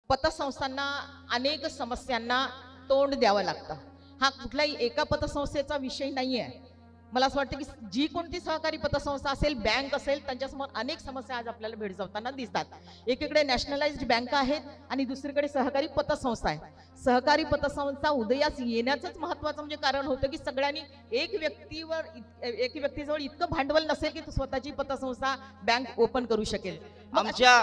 पतसंस्थांना अनेक समस्यांना तोंड द्यावं लागतं। हा कुठल्याही एका पतसंस्थेचा विषय नाही आहे। मला असं वाटतं की जी कोणती सहकारी पतसंस्था असेल, बँक असेल, त्यांच्यासमोर अनेक समस्या आज आपल्याला भेडसावताना दिसतात। एकीकडे नॅशनलाइज्ड बँका आहेत आणि दुसरीकडे सहकारी पतसंस्था आहे। सहकारी पतसंस्था उदयास येण्याचंच महत्त्वाचं म्हणजे कारण होतं की सगळ्यांनी एक व्यक्तीजवळ इतकं भांडवल नसेल की तो स्वतःची पतसंस्था बँक ओपन करू शकेल। आमच्या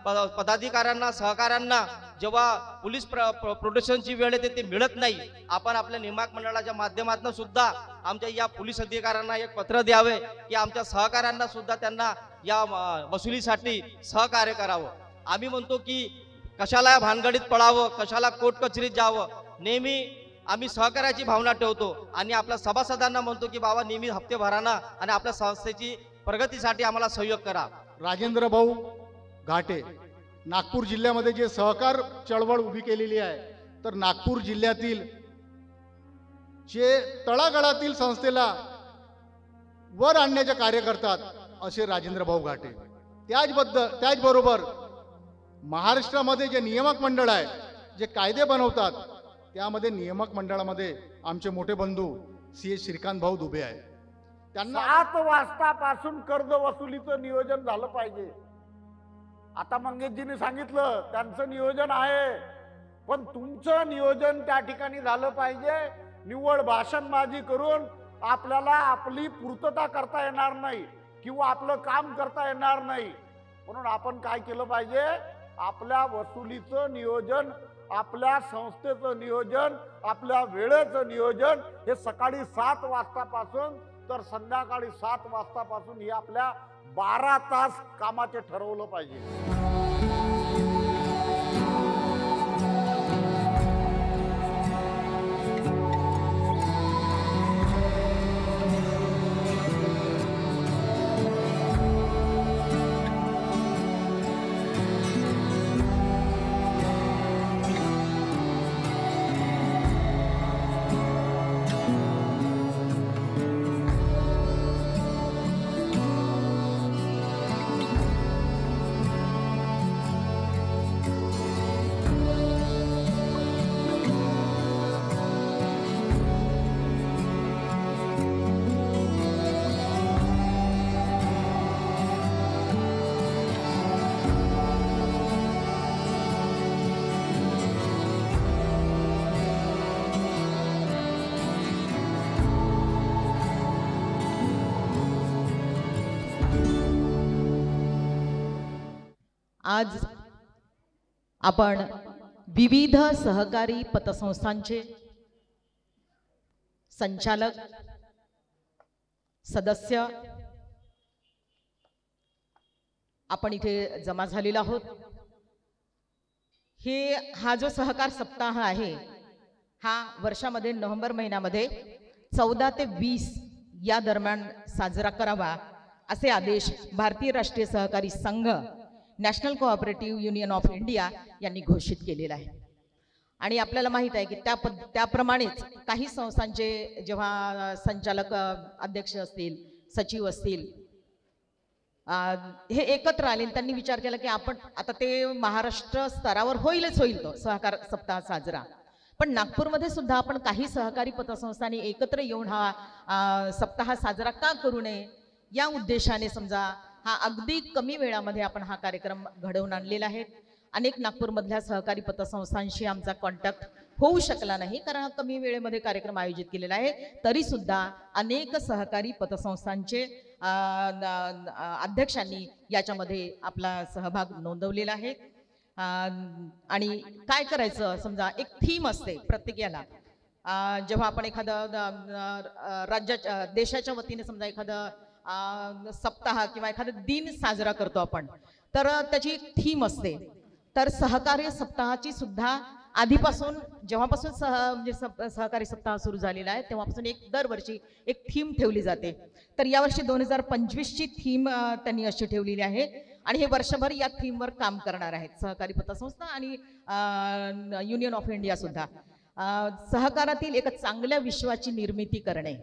पदाधिकाऱ्यांना सहकाऱ्यांना जेव्हा पोलीस प्रोटेक्शनची वेळ येते ते मिळत नाही, आपण आपल्या नियामक मंडळाच्या माध्यमातून सुद्धा आमच्या या पोलीस अधिकाऱ्यांना एक पत्र द्यावे की आमच्या सहकाऱ्यांना सुद्धा त्यांना या वसुलीसाठी सहकार्य करावं। आम्ही म्हणतो की कशाला भानगडीत पडावं, कशाला कोर्ट कचेरीत जावं। नेहमी आम्ही सहकार्याची भावना ठेवतो आणि आपल्या सभासदांना म्हणतो की बाबा नेहमी हप्ते भराना आणि आपल्या संस्थेची प्रगतीसाठी आम्हाला सहयोग करा। राजेंद्र भाऊ घाटे नागपूर जिल्ह्यामध्ये जे सहकार चळवळ उभी केलेली आहे, तर नागपूर जिल्ह्यातील जे तळागाळातील संस्थेला वर आणण्याचे कार्य करतात असे राजेंद्र भाऊ घाटे। त्याचबरोबर महाराष्ट्रामध्ये जे नियामक मंडळ आहे, जे कायदे बनवतात, त्यामध्ये नियामक मंडळामध्ये आमचे मोठे बंधू सी एस श्रीकांत भाऊ दुबे आहे। त्यांना 7 वाजतापासून कर्ज वसुलीचं नियोजन झालं पाहिजे। आता मंगेशजींनी सांगितलं त्यांचं नियोजन आहे, पण तुमचं नियोजन त्या ठिकाणी झालं पाहिजे। निव्वळ भाषणबाजी करून आपल्याला आपली पूर्तता करता येणार नाही किंवा आपलं काम करता येणार नाही। म्हणून आपण काय केलं पाहिजे, आपल्या वसुलीचं नियोजन, आपल्या संस्थेचं नियोजन, आपल्या वेळेचं नियोजन हे सकाळी 7 वाजतापासून तर संध्याकाळी 7 वाजतापासून हे आपल्या 12 तास कामाचे ठरवलं पाहिजे। आज आपण विविध सहकारी पतसंस्थांचे संचालक, सदस्य आपण इथे जमा झालेलो आहोत। हा जो सहकार सप्ताह आहे, हा वर्षामध्ये नोव्हेंबर महिन्यामध्ये 14 ते 20 या दरम्यान साजरा करावा असे आदेश भारतीय राष्ट्रीय सहकारी संघ, national cooperative union of India यांनी घोषित केलेला आहे। आणि आपल्याला माहित आहे की त्याप्रमाणेच काही संस्थांचे जेव्हा संचालक, अध्यक्ष असतील, सचिव असतील, हे एकत्र आले, त्यांनी विचार केला की आपण आता ते महाराष्ट्र स्तरावर होईल तो सहकार सप्ताह साजरा, पण नागपूरमध्ये सुद्धा आपण काही सहकारी पतसंस्थांनी एकत्र येऊन हा सप्ताह साजरा का करू नये, या उद्देशाने समजा हा अगदी कमी वेळामध्ये आपण हा कार्यक्रम घडवून आणलेला आहे। अनेक नागपूरमधल्या सहकारी पतसंस्थांशी आमचा कॉन्टॅक्ट होऊ शकला नाही, कारण हा कमी वेळेमध्ये कार्यक्रम आयोजित केलेला आहे। तरी सुद्धा अनेक सहकारी पतसंस्थांचे अध्यक्षांनी याच्यामध्ये आपला सहभाग नोंदवलेला आहे। आणि काय करायचं, समजा एक थीम असते प्रत्येकाला। जेव्हा आपण एखादा राज्याच्या, देशाच्या वतीने समजा एखादा सप्ताह किंवा एखादा दिन साजरा करतो आपण, तर त्याची एक थीम असते। तर सहकार्य सप्ताहाची सुद्धा आधीपासून, जेव्हापासून सहकारी सप्ताह सुरू झालेला आहे तेव्हापासून दरवर्षी एक थीम ठेवली जाते। तर यावर्षी 2025 ची थीम त्यांनी अशी ठेवलेली आहे आणि हे वर्षभर या थीमवर काम करणार आहेत सहकारी पतसंस्था आणि युनियन ऑफ इंडिया सुद्धा। सहकारातील एका चांगल्या विश्वाची निर्मिती करणे,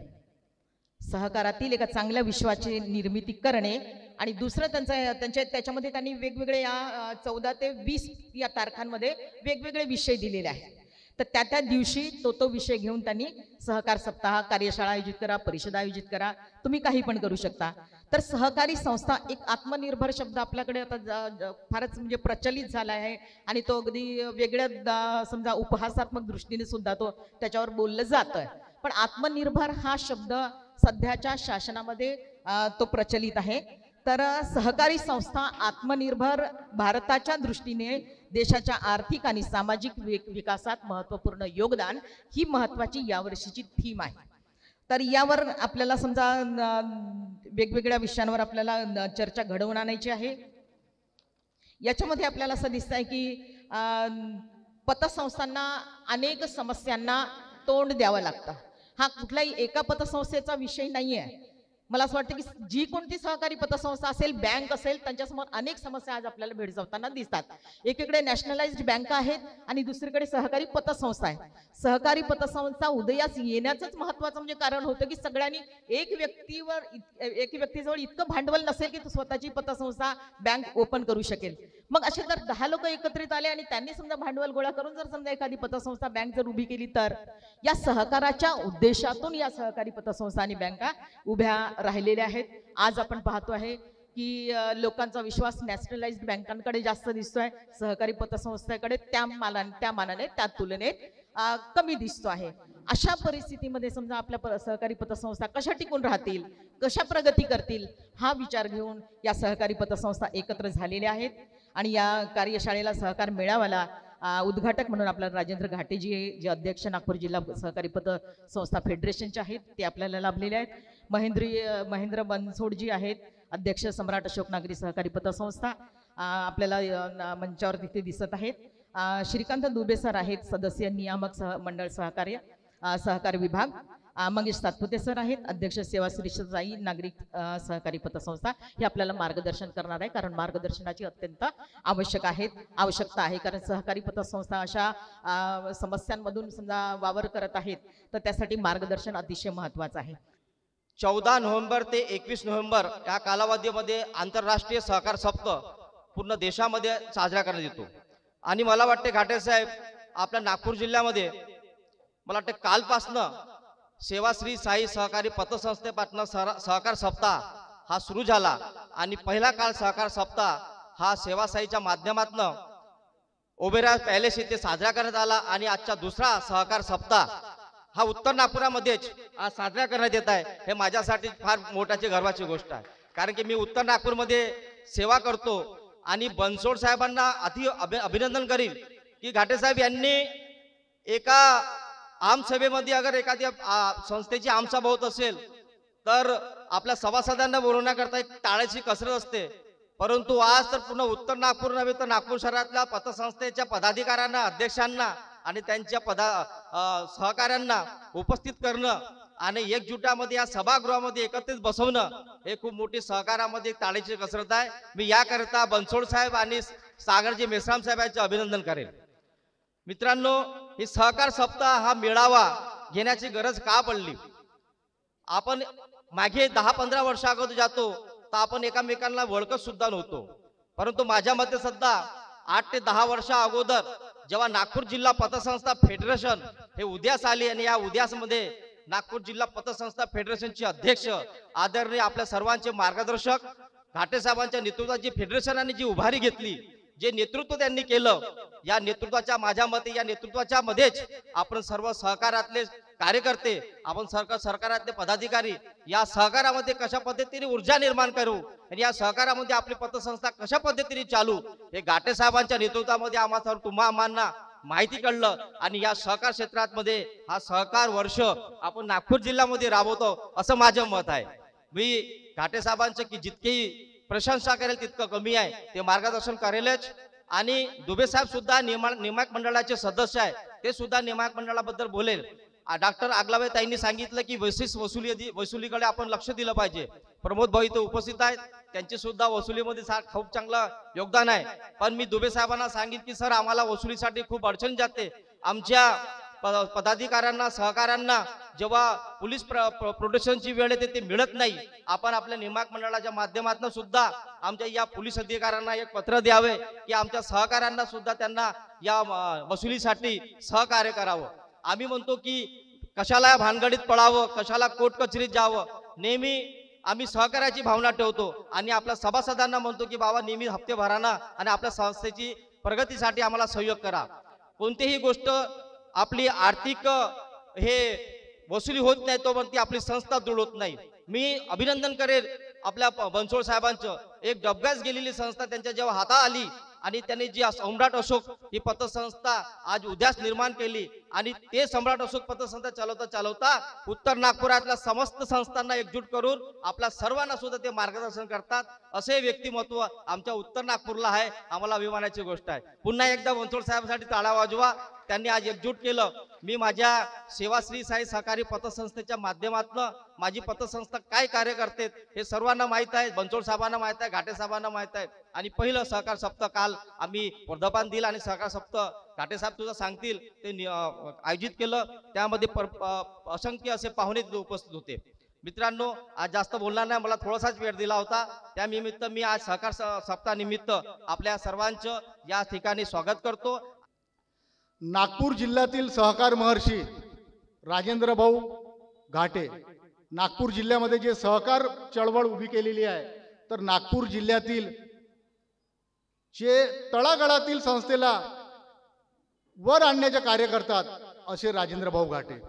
सहकारातील एका चांगल्या विश्वाची निर्मिती करणे आणि दुसरं त्याच्यामध्ये त्यांनी वेगवेगळे या 14 ते 20 या तारखांमध्ये वेगवेगळे विषय दिलेले आहेत. तर त्या दिवशी तो विषय घेऊन त्यांनी सहकार सप्ताह, कार्यशाळा आयोजित करा, परिषद आयोजित करा, तुम्ही काही पण करू शकता. तर सहकारी संस्था एक आत्मनिर्भर शब्द आपल्याकडे आता फारच म्हणजे प्रचलित झाला आहे आणि तो अगदी वेगळ्या समजा उपहासात्मक दृष्टीने सुद्धा त्याच्यावर बोललं जातं. पण आत्मनिर्भर हा शब्द सध्याच्या शासनामध्ये तो प्रचलित आहे. तर सहकारी संस्था आत्मनिर्भर भारताच्या दृष्टीने देशाच्या आर्थिक आणि सामाजिक विकासात महत्त्वपूर्ण योगदान ही महत्त्वाची यावर्षीची थीम आहे. तर यावर आपल्याला समजा वेगवेगळ्या विषयांवर आपल्याला चर्चा घडवून आणायची आहे. याच्यामध्ये आपल्याला असं दिसत आहे की पतसंस्थांना अनेक समस्यांना तोंड द्यावं लागतं. हा कुठलाही एका पतसंस्थेचा विषय नाही आहे. मला असं वाटतं की जी कोणती सहकारी पतसंस्था असेल, बँक असेल, त्यांच्यासमोर अनेक समस्या आज आपल्याला भेडसावताना दिसतात. एकीकडे नॅशनलाइज्ड बँका आहेत आणि दुसरीकडे सहकारी पतसंस्था आहे. सहकारी पतसंस्था उदयास येण्याचंच महत्त्वाचं म्हणजे कारण होतं की सगळ्यांनी एक व्यक्तीजवळ इतकं भांडवल नसेल की तो स्वतःची पतसंस्था बँक ओपन करू शकेल. मग असे जर 10 लोक एकत्रित आले आणि त्यांनी समजा भांडवल गोळा करून जर समजा एखादी पतसंस्था बँक जर उभी केली, तर या सहकाराच्या उद्देशातून या सहकारी पतसंस्था आणि बँका उभ्या राहिलेल्या आहेत. आज आपण पाहतो आहे की लोकांचा विश्वास नॅशनलाइज्ड बँकांकडे जास्त दिसतोय, सहकारी पतसंस्थेकडे त्या मानाने त्या तुलनेत कमी दिसतो आहे. अशा परिस्थितीमध्ये समजा आपल्या सहकारी पतसंस्था कशा टिकून राहतील, कशा प्रगती करतील, हा विचार घेऊन या सहकारी पतसंस्था एकत्र झालेल्या आहेत. आणि या कार्यशाळेला सहकार मेळाव्याला उद्घाटक म्हणून आपल्याला राजेंद्र घाटेजी जे अध्यक्ष नागपूर जिल्हा सहकारी पतसंस्था फेडरेशनचे आहेत ते आपल्याला लाभलेले आहेत. महेंद्र बनसोडजी आहेत अध्यक्ष सम्राट अशोक नागरी सहकारी पतसंस्था आपल्याला मंचावर तिथे दिसत आहेत. श्रीकांत दुबे सर आहेत सदस्य नियामक मंडळ सहकारी विभाग. मंगेश सातपुते सर आहेत अध्यक्ष सेवाश्री साई नागरिक सहकारी पतसंस्था. हे आपल्याला मार्गदर्शन करणार आहे, कारण मार्गदर्शनाची अत्यंत आवश्यकता आहे. कारण सहकारी पतसंस्था अशा समस्यांमधून समजा वावर करत आहेत, तर त्यासाठी मार्गदर्शन अतिशय महत्त्वाचं आहे. 14 नोव्हेंबर ते 21 नोव्हेंबर या कालावधीमध्ये आंतरराष्ट्रीय सहकार सप्ताह पूर्ण देशामध्ये साजरा करण्यात येतो. आणि मला वाटते घाटे साहेब, आपल्या नागपूर जिल्ह्यामध्ये मला वाटते कालपासनं सेवाश्री साई सहकारी पतसंस्थेपासून सहकार सप्ताह हा सुरू झाला. आणि पहिला काळ सहकार सप्ताह हा सेवासाईच्या माध्यमातून ओबेरॉय पॅलेस येथे साजरा करण्यात आला. आणि आजचा दुसरा सहकार सप्ताह हा उत्तर नागपुरामध्येच आज साजरा करण्यात येत आहे. हे माझ्यासाठी फार मोठाची गर्वाची गोष्ट आहे, कारण की मी उत्तर नागपूरमध्ये सेवा करतो. आणि बनसोड साहेबांना अभिनंदन करील की घाटे साहेब यांनी एका आमसभेमध्ये अगर एखाद्या संस्थेची आमसभा होत असेल तर आपल्या सभासदांना बोलवण्याकरता एक टाळ्याची कसरत असते. परंतु आज तर पूर्ण उत्तर नागपूर नव्हे तर नागपूर शहरातल्या पतसंस्थेच्या पदाधिकाऱ्यांना, अध्यक्षांना आणि त्यांच्या सहकाऱ्यांना उपस्थित करणं आणि एकजुटामध्ये या सभागृहामध्ये एकत्रित बसवणं हे खूप मोठी सहकारामध्ये टाळ्याची कसरत आहे. मी याकरता बनसोड साहेब आणि सागरजी मेश्राम साहेबांचे अभिनंदन करेन. मित्रांनो, ही सहकार सप्ताह हा मेळावा घेण्याची गरज का पडली? आपण मागे 10-15 वर्ष अगोदर जातो तर आपण एकमेकांना ओळखत सुद्धा नव्हतो. परंतु माझ्या मते सुद्धा 8 ते 10 वर्ष अगोदर जेव्हा नागपूर जिल्हा पतसंस्था फेडरेशन हे उदयास आली आणि या उदयासमध्ये नागपूर जिल्हा पतसंस्था फेडरेशनचे अध्यक्ष आदरणीय आपल्या सर्वांचे मार्गदर्शक घाटे साहेबांच्या नेतृत्वाची फेडरेशनाने जी उभारी घेतली, जे नेतृत्व त्यांनी केलं, या नेतृत्वाच्या माझ्या मते या नेतृत्वाच्या मध्येच आपण सर्व सहकारातले कार्यकर्ते, आपण सरकारातले पदाधिकारी या सहकारामध्ये कशा पद्धतीने ऊर्जा निर्माण करू आणि या सहकारामध्ये आपली पतसंस्था कशा पद्धतीने चालू, हे घाटे साहेबांच्या नेतृत्वामध्ये आम्हाला माहिती कळलं. आणि या सहकार क्षेत्रामध्ये हा सहकार वर्ष आपण नागपूर जिल्ह्यामध्ये राबवतो असं माझं मत आहे. मी घाटे साहेबांचं की जितकी प्रशंसा करेल तितकं कमी आहे, ते मार्गदर्शन करेलच. आणि दुबे साहेब सुद्धा नियामक मंडळाचे सदस्य आहे, ते सुद्धा नियामक मंडळाबद्दल बोलेल. डॉक्टर आगलावे ताईंनी सांगितलं की वसुलीकडे आपण लक्ष दिलं पाहिजे. प्रमोद भाऊ इथे उपस्थित आहेत, त्यांचे सुद्धा वसुलीमध्ये खूप चांगलं योगदान आहे. पण मी दुबे साहेबांना सांगितलं की सर, आम्हाला वसुलीसाठी खूप अडचण जाते. आमच्या पदाधिकाऱ्यांना सहकाऱ्यांना जेव्हा पोलीस प्रोटेक्शनची वेळ येते ते मिळत नाही, आपण आपल्या नियामक मंडळाच्या माध्यमातून सुद्धा आमच्या या पोलीस अधिकाऱ्यांना एक पत्र द्यावे की आमच्या सहकाऱ्यांना सुद्धा त्यांना या वसुलीसाठी सहकार्य करावं. आम्ही म्हणतो की कशाला भानगडीत पडावं, कशाला कोर्ट कचेरीत जावं. नेहमी आम्ही सहकार्याची भावना ठेवतो आणि आपल्या सभासदांना म्हणतो की बाबा नेहमी हप्ते भराना आणि आपल्या संस्थेची प्रगतीसाठी आम्हाला सहयोग करा. कोणतीही गोष्ट आपली आर्थिक हे वसुली होत नाही तोपर्यंत ती आपली संस्था जुळत नाही. मी अभिनंदन करेल आपल्या बनसोड साहेबांचं. एक डबघास गेलेली संस्था त्यांच्या जेव्हा हातात आली आणि त्यांनी जी सम्राट अशोक ही पतसंस्था आज उद्यास निर्माण केली आणि ते सम्राट अशोक पतसंस्था चालवता चालवता उत्तर नागपुरातल्या समस्त संस्थांना एकजूट करून आपल्या सर्वांना सुद्धा ते मार्गदर्शन करतात. असे व्यक्तिमत्व आमच्या उत्तर नागपूरला आहे. आम्हाला अभिमानाची गोष्ट आहे. पुन्हा एकदा बनसोड साहेबांसाठी टाळा वाजवा. त्यांनी आज एकजूट केलं. मी माझ्या सेवाश्री साई सहकारी पतसंस्थेच्या माध्यमातून माझी पतसंस्था काय कार्य करते हे सर्वांना माहित आहे. बनसोड साहेबांना माहित आहे, घाटे साहेबांना माहित आहे. आणि पहिलं सहकार सप्ताह काल आम्ही वर्धापन दिलं आणि सहकार सप्ताह घाटे साहेब तुझं सांगतील ते आयोजित केलं. त्यामध्ये असंख्य असे पाहुणे उपस्थित होते. मित्रांनो, आज जास्त बोलणार नाही, मला थोडासाच वेळ दिला होता. त्यानिमित्त मी आज सहकार सप्ताह निमित्त आपल्या सर्वांचं या ठिकाणी स्वागत करतो. नागपूर जिल्ह्यातील सहकार महर्षी राजेंद्र भाऊ घाटे, नागपूर जिल्ह्यामध्ये जे सहकार चळवळ उभी केलेली आहे, तर नागपूर जिल्ह्यातील जे तळागाळातील संस्थेला वर आणण्याचे कार्य करतात असे राजेंद्र भाऊ घाटे.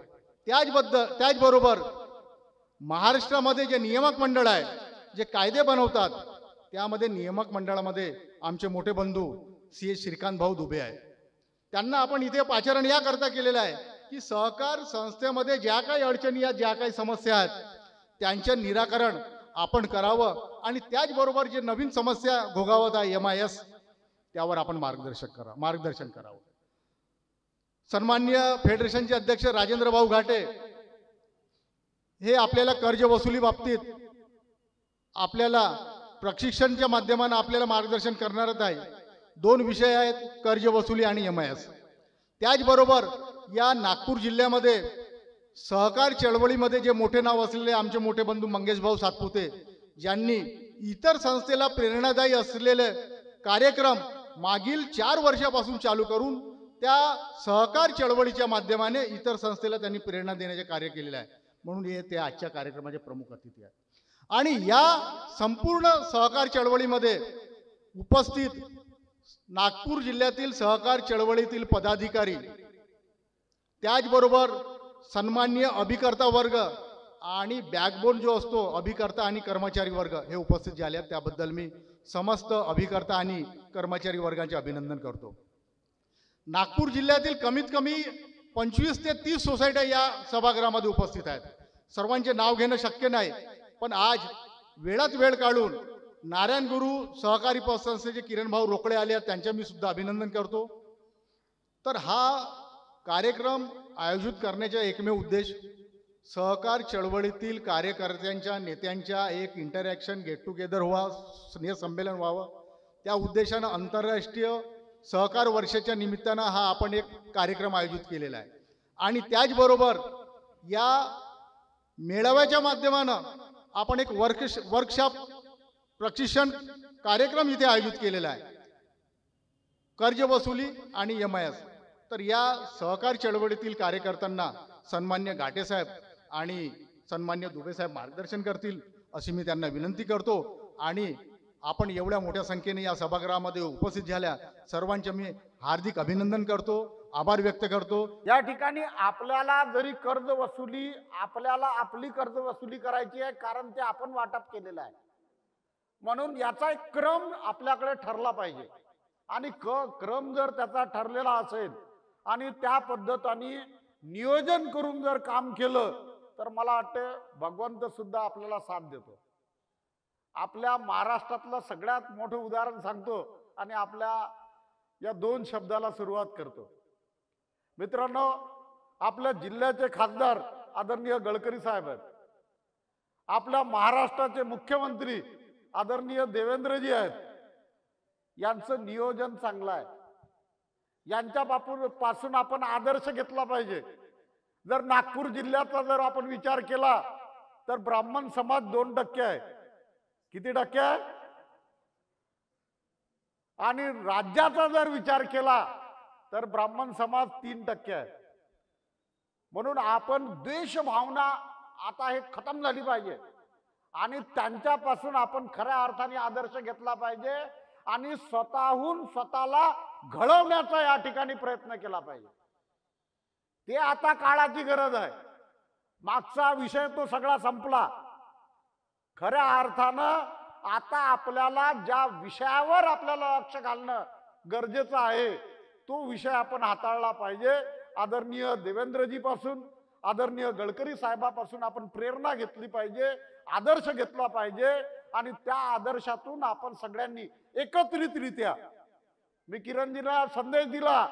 त्याचबरोबर महाराष्ट्रामध्ये जे नियामक मंडळ आहे, जे कायदे बनवतात, त्यामध्ये नियामक मंडळामध्ये आमचे मोठे बंधू सी श्रीकांत भाऊ दुबे आहेत. त्यांना आपण इथे पाचारण याकरता केलेलं आहे की सहकार संस्थेमध्ये ज्या काही अडचणी आहेत, ज्या काही समस्या आहेत, त्यांचं निराकरण आपण करावं आणि त्याचबरोबर जे नवीन समस्या भोगावत आहे MIS, त्यावर आपण मार्गदर्शन करावं. सन्माननीय फेडरेशनचे अध्यक्ष राजेंद्र भाऊ घाटे हे आपल्याला कर्ज वसुली बाबतीत आपल्याला प्रशिक्षणच्या माध्यमाने आपल्याला मार्गदर्शन करणारच आहे. 2 विषय आहेत, कर्ज वसुली आणि MIS. त्याचबरोबर या नागपूर जिल्ह्यामध्ये सहकार चळवळीमध्ये जे मोठे नाव असलेले आमचे मोठे बंधू मंगेश भाऊ सातपुते, ज्यांनी इतर संस्थेला प्रेरणादायी असलेले कार्यक्रम मागील 4 वर्षापासून चालू करून त्या सहकार चळवळीच्या माध्यमाने इतर संस्थेला त्यांनी प्रेरणा देण्याचे कार्य केलेले आहे. म्हणून हे ते आजच्या कार्यक्रमाचे प्रमुख अतिथी आहेत. आणि या संपूर्ण सहकार चळवळीमध्ये उपस्थित नागपूर जिल्ह्यातील सहकार चळवळीतील पदाधिकारी, त्याचबरोबर सन्माननीय अभिकर्ता वर्ग आणि बॅकबोन जो असतो अभिकर्ता आणि कर्मचारी वर्ग हे उपस्थित झाले आहेत. त्याबद्दल मी समस्त अभिकर्ता आणि कर्मचारी वर्गाचे अभिनंदन करतो. नागपूर जिल्ह्यातील कमीत कमी 25 ते 30 सोसायट्या या सभागृहामध्ये उपस्थित आहेत. सर्वांचे नाव घेणं शक्य नाही, पण आज वेळात वेळ काढून नारायण गुरु सहकारी पतसंस्थेचे किरण भाऊ रोकडे आले आहेत, त्यांचे मी सुद्धा अभिनंदन करतो. तर हा कार्यक्रम आयोजित करण्याचा एकमेव उद्देश सहकार चळवळीतील कार्यकर्त्यांच्या नेत्यांच्या एक इंटरॅक्शन, गेट टुगेदर स्नेहसंमेलन व्हावं. त्या उद्देशानं आंतरराष्ट्रीय सहकार वर्षाच्या निमित्तानं हा आपण एक कार्यक्रम आयोजित केलेला आहे. आणि त्याचबरोबर या मेळाव्याच्या माध्यमानं आपण एक वर्कशॉप प्रशिक्षण कार्यक्रम इथे आयोजित केलेला आहे, कर्ज वसुली आणि MIS. तर या सहकार चळवळीतील कार्यकर्त्यांना सन्मान्य घाटे साहेब आणि सन्मान्य दुबे साहेब मार्गदर्शन करतील अशी मी त्यांना विनंती करतो. आणि आपण एवढ्या मोठ्या संख्येने या सभागृहामध्ये उपस्थित झाल्या सर्वांचे मी हार्दिक अभिनंदन करतो, आभार व्यक्त करतो. या ठिकाणी आपल्याला जरी कर्ज वसुली आपली कर्ज वसुली करायची आहे, कारण ते आपण वाटप केलेलं आहे. म्हणून याचा एक क्रम आपल्याकडे ठरला पाहिजे. आणि क्रम जर त्याचा ठरलेला असेल आणि त्या पद्धतीने नियोजन करून जर काम केलं तर मला वाटतं भगवंत सुद्धा आपल्याला साथ देतो. आपल्या महाराष्ट्रातलं सगळ्यात मोठं उदाहरण सांगतो आणि आपल्या या 2 शब्दाला सुरुवात करतो. मित्रांनो, आपल्या जिल्ह्याचे खासदार आदरणीय गडकरी साहेब आहेत. आपल्या महाराष्ट्राचे मुख्यमंत्री आदरणीय देवेंद्रजी आहेत. यांचं नियोजन चांगलं आहे. यांच्या पासून आपण आदर्श घेतला पाहिजे. जर नागपूर जिल्ह्याचा जर आपण विचार केला तर ब्राह्मण समाज 2% आहे. किती टक्के आहे? आणि राज्याचा जर विचार केला तर ब्राह्मण समाज 3% आहे. म्हणून आपण द्वेष भावना आता हे खतम झाली पाहिजे आणि त्यांच्यापासून आपण खऱ्या अर्थाने आदर्श घेतला पाहिजे आणि स्वतःहून स्वतःला घडवण्याचा या ठिकाणी प्रयत्न केला पाहिजे. ते आता काळाची गरज आहे. मागचा विषय तो सगळा संपला. खऱ्या अर्थानं आता आपल्याला ज्या विषयावर आपल्याला लक्ष घालणं गरजेचं आहे तो विषय आपण हाताळला पाहिजे. आदरणीय देवेंद्रजी पासून, आदरणीय गडकरी साहेबापासून आपण प्रेरणा घेतली पाहिजे, आदर्श घेतला पाहिजे आणि त्या आदर्शातून आपण सगळ्यांनी एकत्रितरित्या, मी किरणजींना संदेश दिला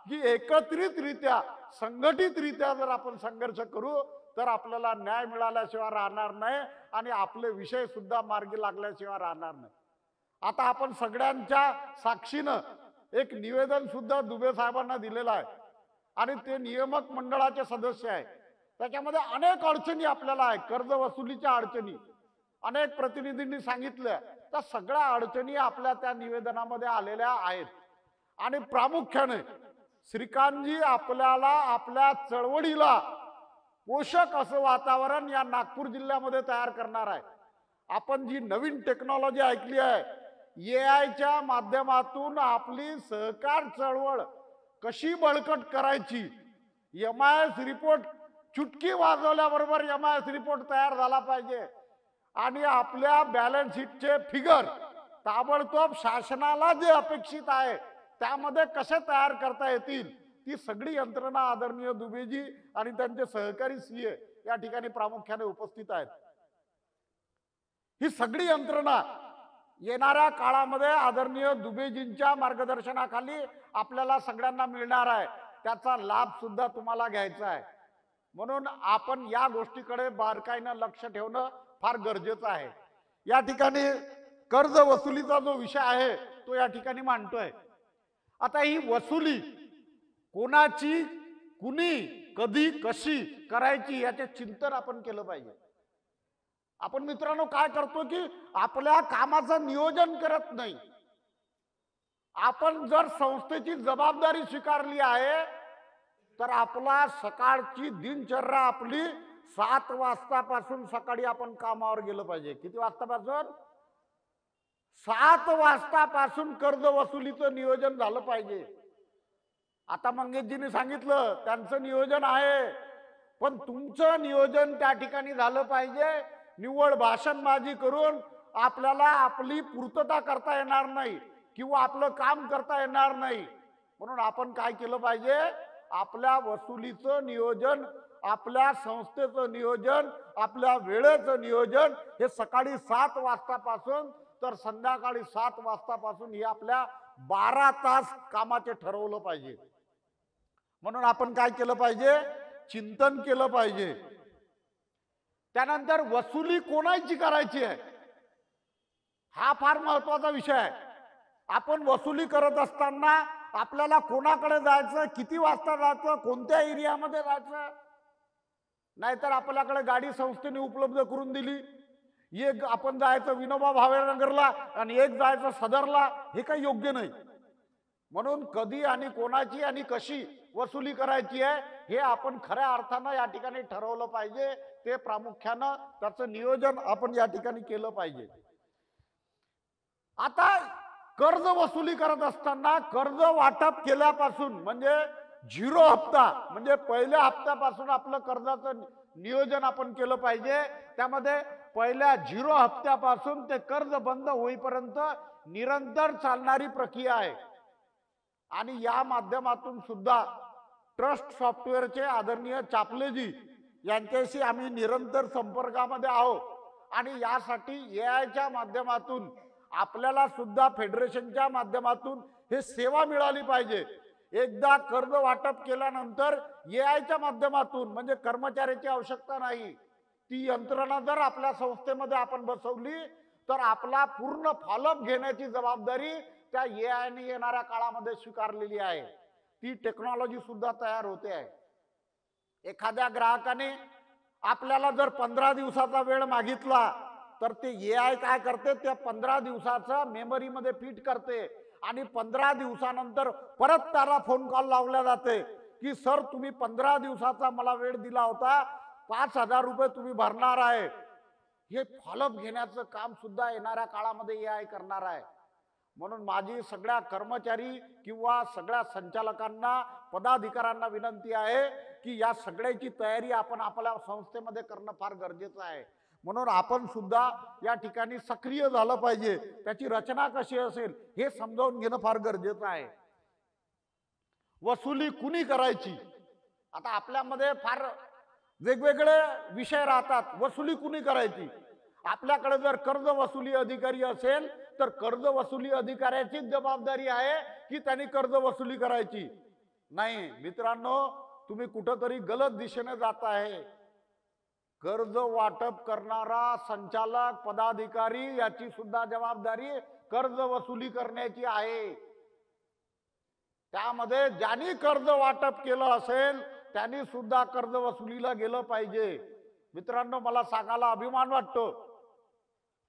की एकत्रितरित्या संघटितरित्या जर आपण संघर्ष करू तर आपल्याला न्याय मिळाल्याशिवाय राहणार नाही आणि आपले विषय सुद्धा मार्गी लागल्याशिवाय राहणार नाही. आता आपण सगळ्यांच्या साक्षीनं एक निवेदन सुद्धा दुबे साहेबांना दिलेलं आहे आणि ते नियामक मंडळाचे सदस्य आहे. त्याच्यामध्ये अनेक अडचणी आपल्याला आहे, कर्ज वसुलीच्या अडचणी अनेक प्रतिनिधींनी सांगितल्या. त्या सगळ्या अडचणी आपल्या त्या निवेदनामध्ये आलेल्या आहेत आणि प्रामुख्याने श्रीकांतजी आपल्याला आपल्या चळवळीला पोषक असं वातावरण या नागपूर जिल्ह्यामध्ये तयार करणार आहे. आपण जी नवीन टेक्नॉलॉजी ऐकली आहे, AI माध्यमातून आपली सहकार चळवळ कशी बळकट करायची, MIS रिपोर्ट चुटकी वाजवल्याबरोबर MIS रिपोर्ट तयार झाला पाहिजे आणि आपल्या बॅलन्स शीटचे फिगर ताबडतोब शासनाला जे अपेक्षित आहे त्यामध्ये कसे तयार करता येतील ती सगळी यंत्रणा आदरणीय दुबेजी आणि त्यांचे सहकारी CA या ठिकाणी प्रामुख्याने उपस्थित आहेत. ही सगळी यंत्रणा येणाऱ्या काळामध्ये आदरणीय दुबेजींच्या मार्गदर्शनाखाली आपल्याला सगळ्यांना मिळणार आहे. त्याचा लाभ सुद्धा तुम्हाला घ्यायचा आहे. म्हणून आपण या गोष्टीकडे बारकाईनं लक्ष ठेवणं फार गरजेचं आहे. या ठिकाणी कर्ज वसुलीचा जो विषय आहे तो या ठिकाणी मांडतोय. आता ही वसुली कोणाची, कुणी, कधी, कशी करायची याचे चिंतन आपण केलं पाहिजे. आपण मित्रांनो काय करतो की आपल्या कामाचं नियोजन करत नाही. आपण जर संस्थेची जबाबदारी स्वीकारली आहे तर आपला सकाळची दिनचर्या आपली 7 वाजतापासून सकाळी आपण कामावर गेलं पाहिजे. किती वाजतापासून? 7 वाजतापासून कर्ज वसुलीचं नियोजन झालं पाहिजे. आता मंगेशजींनी सांगितलं त्यांचं नियोजन आहे, पण तुमचं नियोजन त्या ठिकाणी झालं पाहिजे. निव्वळ भाषणबाजी करून आपल्याला आपली पूर्तता करता येणार नाही किंवा आपलं काम करता येणार नाही. म्हणून आपण काय केलं पाहिजे? आपल्या वसुलीचं नियोजन, आपल्या संस्थेचं नियोजन, आपल्या वेळेचं नियोजन हे सकाळी 7 वाजतापासून तर संध्याकाळी 7 वाजतापासून हे आपल्या 12 तास कामाचे ठरवलं पाहिजे. म्हणून आपण काय केलं पाहिजे? चिंतन केलं पाहिजे. त्यानंतर वसुली कोणाची करायची आहे हा फार महत्वाचा विषय आहे. आपण वसुली करत असताना आपल्याला कोणाकडे जायचं, किती वाजता जायचं, कोणत्या एरियामध्ये जायचं. नाहीतर आपल्याकडे गाडी संस्थेने उपलब्ध करून दिली, एक आपण जायचं विनोबा भावे नगरला आणि एक जायचं सदरला, हे काही योग्य नाही. म्हणून कधी आणि कोणाची आणि कशी वसुली करायची आहे हे आपण खऱ्या अर्थानं या ठिकाणी ठरवलं पाहिजे. ते प्रामुख्यानं त्याचं नियोजन आपण या ठिकाणी केलं पाहिजे. आता कर्ज वसुली करत असताना कर्ज वाटप केल्यापासून म्हणजे 0 हप्ता म्हणजे पहिल्या हप्त्यापासून आपलं कर्जाचं नियोजन आपण केलं पाहिजे. त्यामध्ये पहिल्या 0 हप्त्यापासून ते कर्ज बंद होईपर्यंत निरंतर चालणारी प्रक्रिया आहे आणि या माध्यमातून सुद्धा ट्रस्ट सॉफ्टवेअरचे आदरणीय चापलेजी यांच्याशी आम्ही निरंतर संपर्कामध्ये आहोत आणि यासाठी AI माध्यमातून आपल्याला सुद्धा फेडरेशनच्या माध्यमातून हे सेवा मिळाली पाहिजे. एकदा कर्ज वाटप केल्यानंतर AI माध्यमातून म्हणजे कर्मचाऱ्याची आवश्यकता नाही, ती यंत्रणा जर आपल्या संस्थेमध्ये आपण बसवली तर आपला पूर्ण फॉलोअप घेण्याची जबाबदारी त्या AI ने येणाऱ्या काळामध्ये स्वीकारलेली आहे. ती टेक्नॉलॉजी सुद्धा तयार होते आहे. एखाद्या ग्राहकाने आपल्याला जर 15 दिवसाचा वेळ मागितला तर ते AI काय करते, त्या 15 दिवसाचा मेमरीमध्ये फिट करते आणि 15 दिवसानंतर परत त्याला फोन कॉल लावला जाते की सर तुम्ही 15 दिवसाचा मला वेळ दिला होता, 5,000 रुपये तुम्ही भरणार आहे. हे फॉलोअप घेण्याचं काम सुद्धा येणाऱ्या काळामध्ये AI करणार आहे. म्हणून माझी सगळ्या कर्मचारी किंवा सगळ्या संचालकांना, पदाधिकाऱ्यांना विनंती आहे की या सगळ्याची तयारी आपण आपल्या संस्थेमध्ये करणं फार गरजेचं आहे. म्हणून आपण सुद्धा या ठिकाणी सक्रिय झालं पाहिजे. त्याची रचना कशी असेल हे समजावून घेणं फार गरजेचं आहे. वसुली कुणी करायची, आता आपल्यामध्ये फार वेगवेगळे विषय राहतात. वसुली कुणी करायची, आपल्याकडे जर कर्ज वसुली अधिकारी असेल तर कर्ज वसुली अधिकाऱ्याचीच जबाबदारी आहे की त्यांनी कर्ज वसुली करायची. नाही मित्रांनो, तुम्ही कुठंतरी गलत दिशेने जात आहे. कर्ज वाटप करणारा संचालक, पदाधिकारी याची सुद्धा जबाबदारी कर्ज वसुली करण्याची आहे. त्यामध्ये ज्यांनी कर्ज वाटप केलं असेल त्यांनी सुद्धा कर्ज वसुलीला गेलं पाहिजे. मित्रांनो, मला सांगायला अभिमान वाटतो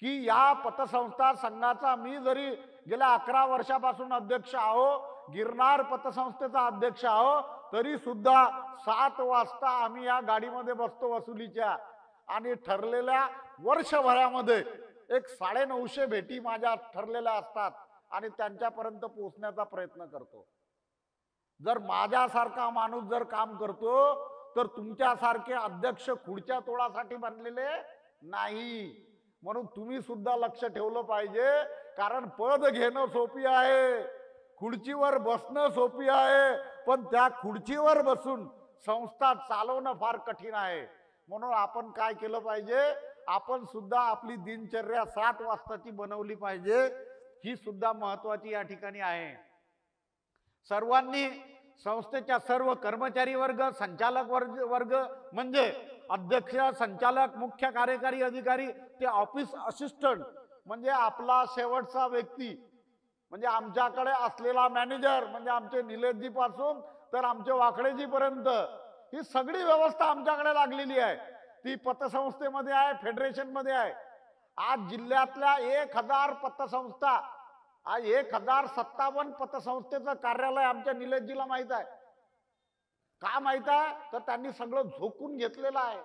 की या पतसंस्था संघाचा मी जरी गेल्या 11 वर्षापासून अध्यक्ष आहो, गिरनार पतसंस्थेचा अध्यक्ष आहो, तरी सुद्धा 7 वाजता आम्ही या गाडीमध्ये बसतो वसुलीच्या आणि ठरलेल्या वर्षभरामध्ये 950 भेटी माझ्या ठरलेल्या असतात आणि त्यांच्यापर्यंत पोहोचण्याचा प्रयत्न करतो. जर माझ्यासारखा माणूस जर काम करतो तर तुमच्यासारखे अध्यक्ष खुर्च्या तोडासाठी बनलेले नाही. म्हणून तुम्ही सुद्धा लक्ष ठेवलं पाहिजे, कारण पद घेणं सोपी आहे, खुर्चीवर बसणं सोपी आहे, पण त्या खुर्चीवर बसून संस्था चालवणं फार कठीण आहे. म्हणून आपण काय केलं पाहिजे, आपण सुद्धा आपली दिनचर्या 7 वाजताची बनवली पाहिजे. ही सुद्धा महत्वाची या ठिकाणी आहे. सर्वांनी, संस्थेच्या सर्व कर्मचारी वर्ग, संचालक वर्ग म्हणजे अध्यक्ष, संचालक, मुख्य कार्यकारी अधिकारी ते ऑफिस असिस्टंट म्हणजे आपला शेवटचा व्यक्ती, म्हणजे आमच्याकडे असलेला मॅनेजर म्हणजे आमचे निलेशजी पासून तर आमचे वाकडेजी पर्यंत ही सगळी व्यवस्था आमच्याकडे लागलेली आहे. ती पतसंस्थेमध्ये आहे, फेडरेशन मध्ये आहे. आज जिल्ह्यातल्या 1000 पतसंस्था, आज 1057 पतसंस्थेचं कार्यालय आमच्या निलेशजीला माहित आहे. का माहित आहे, तर त्यांनी सगळं झोकून घेतलेलं आहे.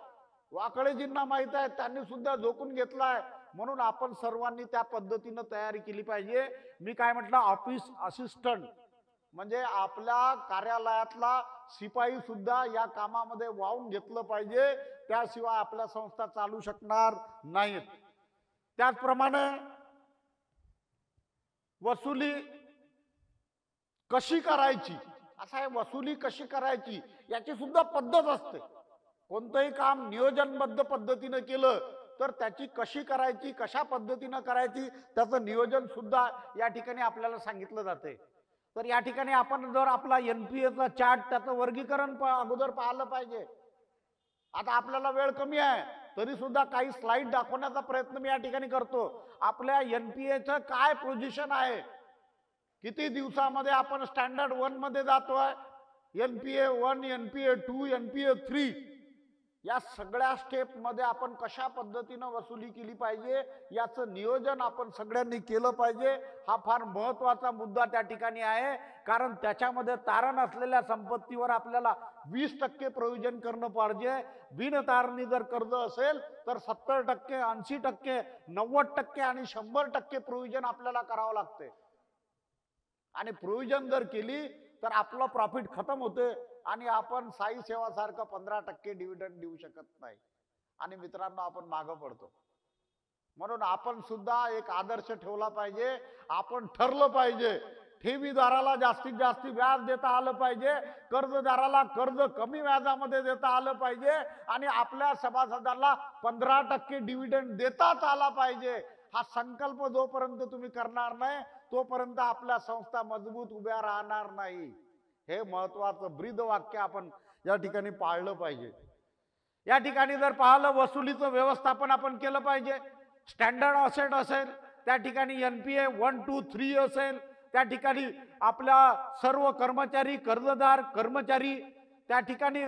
वाकडेजींना माहित आहे, त्यांनी सुद्धा झोकून घेतलं आहे. म्हणून आपण सर्वांनी त्या पद्धतीनं तयारी केली पाहिजे. मी काय म्हटलं, ऑफिस असिस्टंट म्हणजे आपल्या कार्यालयातला शिपाई सुद्धा या कामामध्ये वाहून घेतलं पाहिजे, त्याशिवाय आपल्या संस्था चालू शकणार नाहीत. त्याचप्रमाणे वसुली कशी करायची, असं आहे, वसुली कशी करायची याची सुद्धा पद्धत असते. कोणतंही काम नियोजनबद्ध पद्धतीने केलं तर त्याची कशी करायची, कशा पद्धतीनं करायची, त्याचं नियोजन सुद्धा या ठिकाणी आपल्याला सांगितलं जाते. तर या ठिकाणी आपण जर आपला NPA चा चार्ट, त्याचं वर्गीकरण अगोदर पाहिलं पाहिजे. आता आपल्याला वेळ कमी आहे तरी सुद्धा काही स्लाइड दाखवण्याचा प्रयत्न मी या ठिकाणी करतो. आपल्या NPA काय पोझिशन आहे, किती दिवसामध्ये आपण स्टँडर्ड 1 मध्ये जातोय, NPA 1, NPA 2, NPA 3 या सगळ्या स्टेप मध्ये आपण कशा पद्धतीनं वसुली केली पाहिजे याचं नियोजन आपण सगळ्यांनी केलं पाहिजे. हा फार महत्वाचा मुद्दा त्या ठिकाणी आहे, कारण त्याच्यामध्ये तारण असलेल्या संपत्तीवर आपल्याला 20% प्रोव्हिजन करणं पाहिजे. बिनतारणी जर कर्ज असेल तर 70%, 80%, 90% आणि 100% प्रोव्हिजन आपल्याला करावं लागते. आणि प्रोव्हिजन जर केली तर आपलं प्रॉफिट खतम होते आणि आपण साई सेवा सारखं 15% डिव्हिडंड देऊ शकत नाही आणि मित्रांनो आपण मागं पडतो. म्हणून आपण सुद्धा एक आदर्श ठेवला पाहिजे. आपण ठरलं पाहिजे, ठेवीदाराला जास्तीत जास्त व्याज देता आलं पाहिजे, कर्जदाराला कर्ज कमी व्याजामध्ये देता आलं पाहिजे आणि आपल्या सभासदांना 15% डिव्हिडंड देताच आला पाहिजे. हा संकल्प जोपर्यंत तुम्ही करणार नाही तोपर्यंत आपल्या संस्था मजबूत उभ्या राहणार नाही. हे महत्वाचं ब्रीद वाक्य आपण या ठिकाणी पाळलं पाहिजे. या ठिकाणी जर पाहिलं, वसुलीचं व्यवस्थापन आपण केलं पाहिजे. स्टँडर्ड असेट असेल त्या ठिकाणी NPA 1, 2, 3 असेल, त्या ठिकाणी आपल्या सर्व कर्मचारी, कर्जदार, कर्मचारी त्या ठिकाणी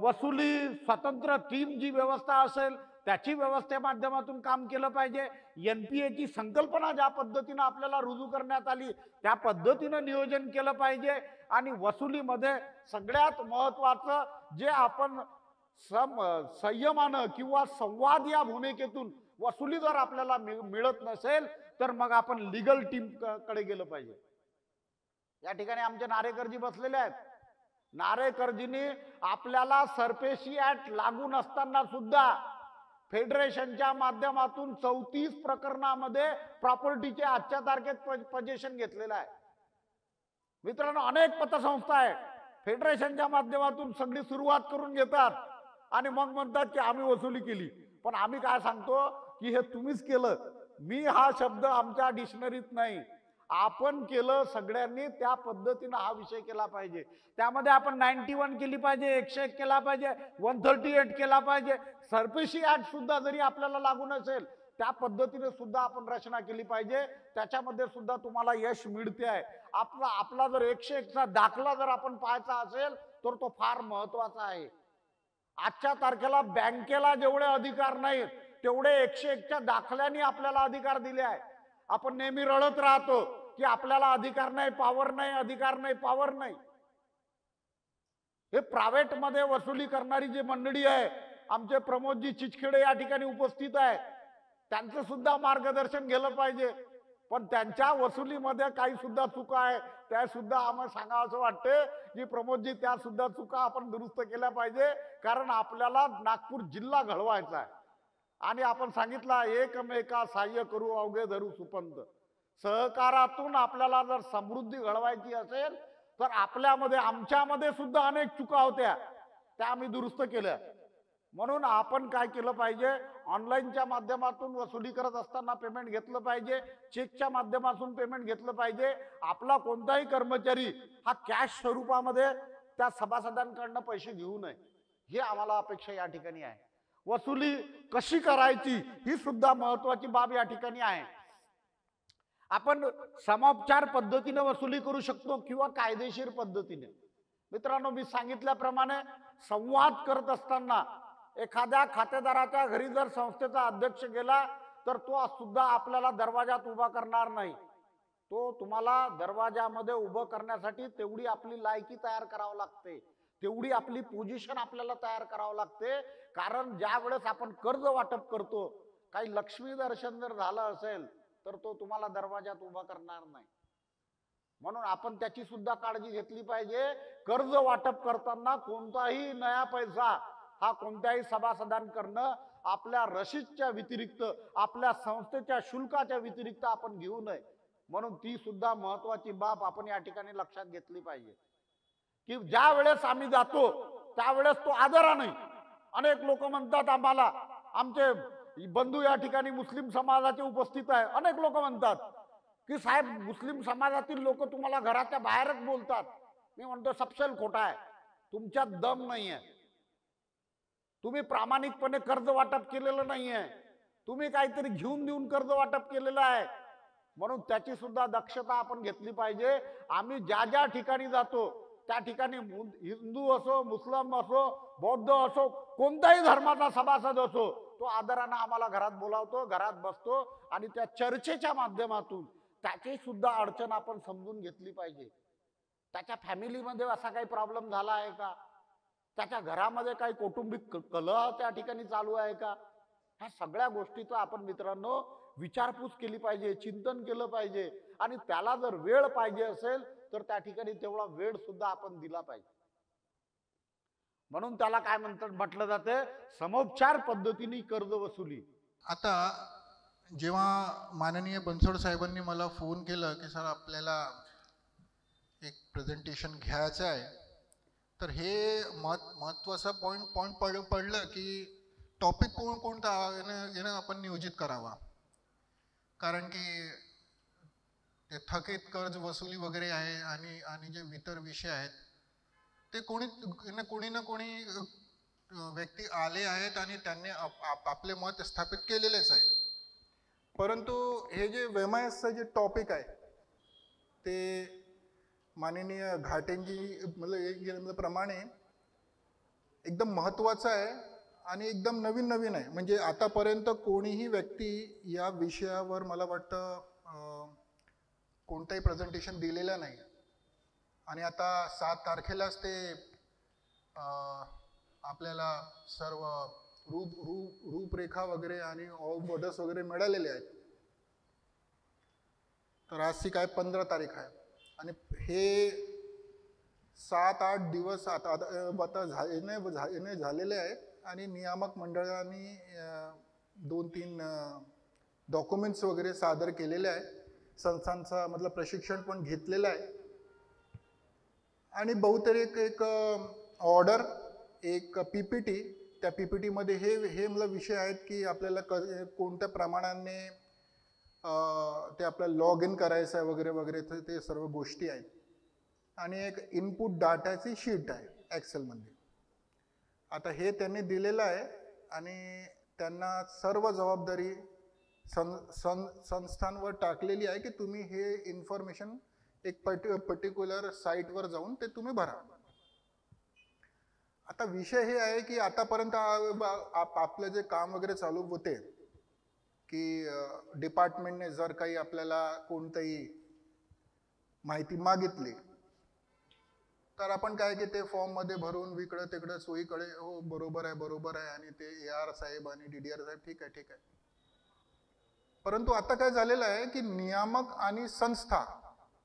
वसुली स्वतंत्र टीम जी व्यवस्था असेल त्याची व्यवस्थे माध्यमातून काम केलं पाहिजे. NPA ची संकल्पना ज्या पद्धतीनं आपल्याला रुजू करण्यात आली त्या पद्धतीनं नियोजन केलं पाहिजे. आणि वसुलीमध्ये सगळ्यात महत्वाचं जे आपण संयमानं किंवा संवाद या भूमिकेतून वसुली जर आपल्याला मिळत नसेल तर मग आपण लीगल टीम कडे गेलं पाहिजे. या ठिकाणी आमचे नारेकरजी बसलेले आहेत. नारेकरजींनी आपल्याला सरपेशी ऍक्ट लागू नसताना सुद्धा फेडरेशनच्या माध्यमातून 34 प्रकरणामध्ये प्रॉपर्टीचे आजच्या तारखेत पोझिशन घेतलेलं आहे. मित्रांनो, अनेक पतसंस्था आहे फेडरेशनच्या माध्यमातून सगळी सुरुवात करून घेतात आणि मग म्हणतात की आम्ही वसुली केली. पण आम्ही काय सांगतो की हे तुम्हीच केलं. मी हा शब्द आमच्या डिक्शनरीत नाही, आपण केलं. सगळ्यांनी त्या पद्धतीनं हा विषय केला पाहिजे. त्यामध्ये आपण 91 केली पाहिजे, 101 केला पाहिजे, 138 केला पाहिजे. सरपेशी ऍक्ट सुद्धा जरी आपल्याला लागू नसेल त्या पद्धतीने सुद्धा आपण रचना केली पाहिजे. त्याच्यामध्ये सुद्धा तुम्हाला यश मिळते आहे. आपला जर 101चा दाखला जर आपण पाहायचा असेल तर तो फार महत्वाचा आहे. आजच्या तारखेला बँकेला जेवढे अधिकार नाहीत तेवढे 101च्या दाखल्याने आपल्याला अधिकार दिले आहे. आपण नेहमी रडत राहतो की आपल्याला अधिकार नाही, पॉवर नाही, अधिकार नाही, पॉवर नाही. हे प्रायव्हेट मध्ये वसुली करणारी जी मंडळी आहे, आमचे प्रमोदजी चिचखेडे या ठिकाणी उपस्थित आहे, त्यांचं सुद्धा मार्गदर्शन केलं पाहिजे. पण त्यांच्या वसुलीमध्ये काही सुद्धा चुका आहे त्या सुद्धा आम्हाला सांगावं असं वाटतं की प्रमोदजी त्या सुद्धा चुका आपण दुरुस्त केल्या पाहिजे. कारण आपल्याला नागपूर जिल्हा घडवायचा आहे आणि आपण सांगितलं एकमेका सहाय्य करू अवघे धरू सुपंत. सहकारातून आपल्याला जर समृद्धी घडवायची असेल तर आपल्यामध्ये, आमच्यामध्ये सुद्धा अनेक चुका होत्या त्या आम्ही दुरुस्त केल्या. म्हणून आपण काय केलं पाहिजे, ऑनलाईनच्या माध्यमातून वसुली करत असताना पेमेंट घेतलं पाहिजे, चेकच्या माध्यमातून पेमेंट घेतलं पाहिजे. आपला कोणताही कर्मचारी हा कॅश स्वरूपामध्ये त्या सभासदांकडनं पैसे घेऊ नये, हे आम्हाला अपेक्षा या ठिकाणी आहे. वसुली कशी करायची ही सुद्धा महत्वाची बाब या ठिकाणी आहे. आपण समोपचार पद्धतीने वसुली करू शकतो किंवा कायदेशीर पद्धतीने. मित्रांनो, मी सांगितल्याप्रमाणे संवाद करत असताना एखाद्या खातेदाराच्या घरी जर संस्थेचा अध्यक्ष गेला तर तो सुद्धा आपल्याला दरवाजात उभा करणार नाही. तो तुम्हाला दरवाजामध्ये उभं करण्यासाठी तेवढी आपली लायकी तयार करावं लागते, तेवढी आपली पोझिशन आपल्याला तयार करावं लागते. कारण ज्या वेळेस आपण कर्ज वाटप करतो, काही लक्ष्मी दर्शन जर झालं असेल तर तो तुम्हाला दरवाजात उभा करणार नाही. म्हणून आपण त्याची सुद्धा काळजी घेतली पाहिजे. कर्ज वाटप करताना कोणताही नया पैसा हा कोणत्याही सभासदांकडनं आपल्या रशीदच्या व्यतिरिक्त, आपल्या संस्थेच्या शुल्काच्या व्यतिरिक्त आपण घेऊ नये. म्हणून ती सुद्धा महत्वाची बाब आपण या ठिकाणी लक्षात घेतली पाहिजे की ज्या वेळेस आम्ही जातो त्यावेळेस तो आदराने. अनेक लोक म्हणतात आम्हाला, आमचे बंधू या ठिकाणी मुस्लिम समाजाचे उपस्थित आहे, अनेक लोक म्हणतात की साहेब मुस्लिम समाजातील लोक तुम्हाला घराच्या बाहेरच बोलतात. मी म्हणतो सपशेल खोटा आहे, तुमच्यात दम नाहीये, तुम्ही प्रामाणिकपणे कर्ज वाटप केलेलं नाहीये, तुम्ही काहीतरी घेऊन देऊन कर्ज वाटप केलेलं आहे. म्हणून त्याची सुद्धा दक्षता आपण घेतली पाहिजे. आम्ही ज्या ज्या ठिकाणी जातो त्या ठिकाणी हिंदू असो, मुस्लिम असो, बौद्ध असो, कोणत्याही धर्माचा सभासद असो, तो आदरानं आम्हाला घरात बोलावतो, घरात बसतो आणि त्या चर्चेच्या माध्यमातून त्याची सुद्धा अडचण आपण समजून घेतली पाहिजे. त्याच्या फॅमिलीमध्ये असा काही प्रॉब्लेम झाला आहे का, त्याच्या घरामध्ये काही कौटुंबिक कलह त्या ठिकाणी चालू आहे का, ह्या सगळ्या गोष्टीचा आपण मित्रांनो विचारपूस केली पाहिजे, चिंतन केलं पाहिजे. आणि त्याला जर वेळ पाहिजे असेल तर त्या ठिकाणी तेवढा वेळ सुद्धा आपण दिला पाहिजे. म्हणून त्याला काय म्हटलं जाते, समोपचार पद्धतीने कर्ज वसुली. आता जेव्हा माननीय बनसोड साहेबांनी मला फोन केला की सर आपल्याला एक प्रेझेंटेशन घ्यायचं आहे, तर हे महत्वाचा पॉइंट पडलं की टॉपिक कोणता यानं आपण नियोजित करावा. कारण की ते थकीत कर्ज वसुली वगैरे आहे आणि जे इतर विषय आहेत ते कोणी ना कोणी व्यक्ती आले आहेत आणि त्यांनी आपले मत स्थापित केलेलेच आहे. परंतु हे जे VMIS जे टॉपिक आहे ते माननीय घाटेंची प्रमाणे एकदम महत्त्वाचं आहे आणि एकदम नवीन आहे. म्हणजे आतापर्यंत कोणीही व्यक्ती या विषयावर मला वाटतं कोणतंही प्रेझेंटेशन दिलेलं नाही. आणि आता 7 तारखेलाच ते आपल्याला सर्व रूपरेखा वगैरे आणि ऑर्डर्स वगैरे मिळालेले आहेत. तर आजची काय 15 तारीख आहे आणि हे 7-8 दिवस आता झालेले आहेत आणि नियामक मंडळाने 2-3 डॉक्युमेंट्स वगैरे सादर केलेले आहे. संस्थांचा प्रशिक्षण पण घेतलेलं आहे आणि बहुतेक एक ऑर्डर, एक PPT, त्या PPT मध्ये हे विषय आहेत की आपल्याला कोणत्या प्रमाणाने ते आपल्याला लॉग इन करायचं आहे वगैरे वगैरे, ते सर्व गोष्टी आहेत. आणि एक इनपुट डाटाची शीट आहे एक्सेलमध्ये. आता हे त्यांनी दिलेलं आहे आणि त्यांना सर्व जबाबदारी संस्थांवर टाकलेली आहे की तुम्ही हे इन्फॉर्मेशन एक पर्टिक्युलर साईटवर जाऊन ते तुम्ही भरा. आता विषय हे आहे की आतापर्यंत आपलं जे काम वगैरे चालू होते की डिपार्टमेंटने जर काही आपल्याला कोणतीही माहिती मागितली तर आपण काय की ते फॉर्ममध्ये भरून इकडं तिकडं सोयीकडे हो बरोबर आहे आणि ते AR साहेब आणि DDR साहेब ठीक आहे. परंतु आता काय झालेलं आहे की नियामक आणि संस्था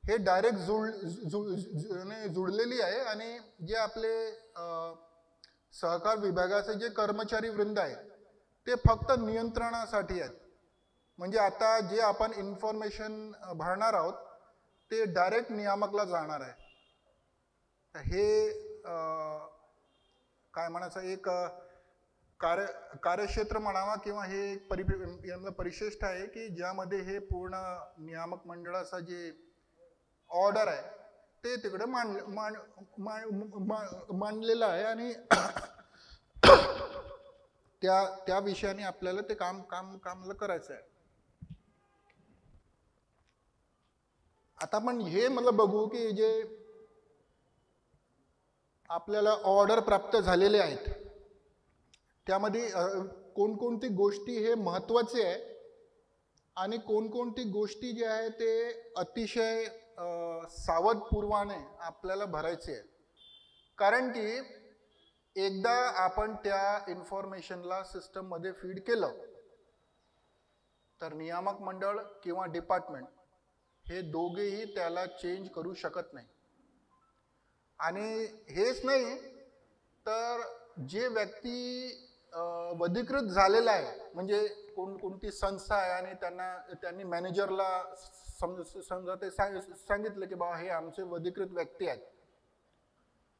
हे डायरेक्ट जुळलेली आहे आणि जे आपले सहकार विभागाचे जे कर्मचारी वृंद आहे ते फक्त नियंत्रणासाठी आहेत. म्हणजे आता जे आपण इन्फॉर्मेशन भरणार आहोत ते डायरेक्ट नियामकला जाणार आहे. हे काय म्हणायचं एक कार्यक्षेत्र म्हणावा किंवा हे एक परिशिष्ट आहे की ज्यामध्ये हे पूर्ण नियामक मंडळाचा जे ऑर्डर आहे ते तिकडे मांडलेलं आहे आणि त्या विषयाने आपल्याला ते काम करायचं आहे. आता आपण हे बघू की जे आपल्याला ऑर्डर प्राप्त झालेले आहेत त्यामध्ये कोणकोणती गोष्टी हे महत्त्वाचे आहे आणि कोणकोणती गोष्टी जे आहे ते अतिशय सावधपूर्वाने आपल्याला भरायचे आहे. कारण की एकदा आपण त्या इन्फॉर्मेशनला सिस्टममध्ये फीड केलं तर नियामक मंडळ किंवा डिपार्टमेंट हे दोघेही त्याला चेंज करू शकत नाही. आणि हेच नाही तर जे व्यक्ती अधिकृत झालेला आहे म्हणजे कोणती संस्था आहे आणि त्यांनी मॅनेजरला समजा ते सांगितलं की बाबा हे आमचे अधिकृत व्यक्ती आहेत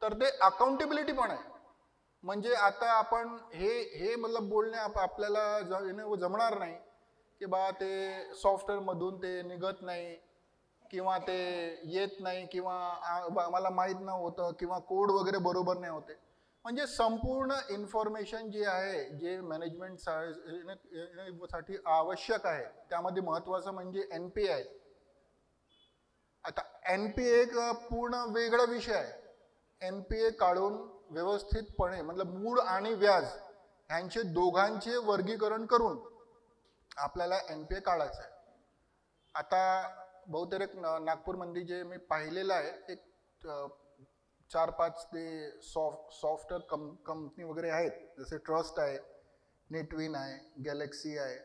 तर ते अकाउंटेबिलिटी पण आहे. म्हणजे आता आपण हे बोलणे आपल्याला जमणार नाही की बा ते सॉफ्टवेअर मधून ते निघत नाही किंवा ते येत नाही किंवा आम्हाला माहीत नव्हतं किंवा कोड वगैरे बरोबर नाही होते. म्हणजे संपूर्ण इन्फॉर्मेशन जी आहे जे मॅनेजमेंट साठी आवश्यक आहे त्यामध्ये महत्त्वाचं म्हणजे NPA आहे. आता NPA एक पूर्ण वेगळा विषय आहे. NPA काढून व्यवस्थितपणे मूळ आणि व्याज ह्यांचे दोघांचे वर्गीकरण करून आपल्याला NPA काढायचं आहे. आता बहुतेक नागपूरमध्ये जे मी पाहिलेलं आहे एक 4-5 ते सॉफ्टवेअर कंपनी वगैरे आहेत जसे ट्रस्ट आहे, नेटविन आहे, गॅलेक्सी आहे,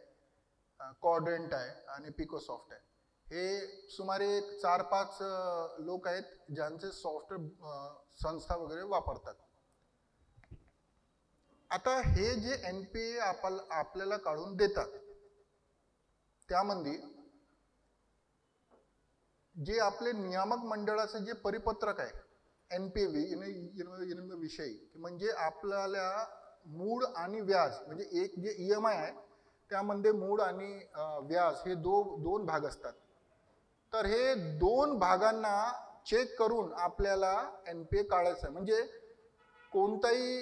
कॉर्डेंट आहे आणि पिकोसॉफ्ट आहे. हे सुमारे 4-5 लोक आहेत ज्यांचे सॉफ्टवेअर संस्था वगैरे वापरतात. आता हे जे NPA आपल्याला काढून देतात त्यामध्ये जे आपले नियामक मंडळाचे जे परिपत्रक आहे NPA विषयी म्हणजे आपल्याला मूळ आणि व्याज म्हणजे एक जे EMI आहे त्यामध्ये मूळ आणि व्याज हे दोन भाग असतात. तर हे 2 भागांना चेक करून आपल्याला NPA काढायचं आहे. म्हणजे कोणताही